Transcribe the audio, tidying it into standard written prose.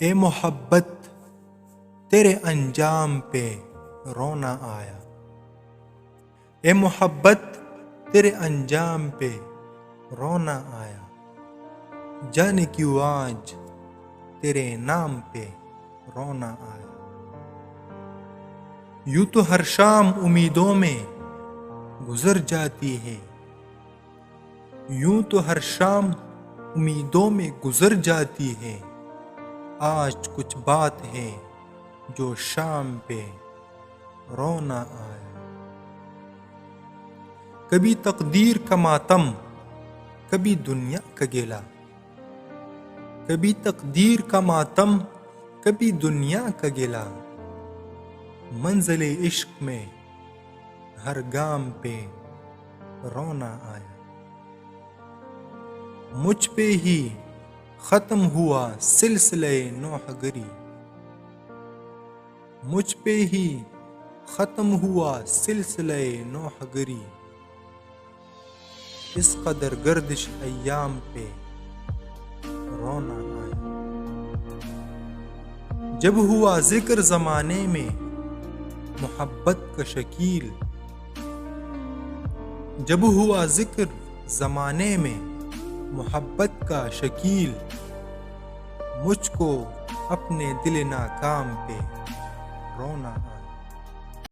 اے محبت تیرے انجام پہ رونا آیا، اے محبت تیرے انجام پہ رونا آیا، جانے کیوں آج تیرے نام پہ رونا آیا۔ یوں تو ہر شام امیدوں میں گزر جاتی ہے، یوں تو ہر شام امیدوں میں گزر جاتی ہے، آج کچھ بات ہے جو شام پہ رونا آیا۔ کبھی تقدیر کا ماتم، کبھی دنیا کا گلہ، کبھی تقدیر کا ماتم کبھی دنیا کا گلہ، منزل عشق میں ہر گام پہ رونا آیا۔ مجھ پہ ہی ختم ہوا سلسلہ نوح گری، مجھ پہ ہی ختم ہوا سلسلہ نوح گری، اس قدر گردش ایام پہ رونا آیا۔ جب ہوا ذکر زمانے میں محبت کا شکیل، جب ہوا ذکر زمانے میں محبت کا شکیل، مجھ کو اپنے دل ناکام پہ رونا آیا۔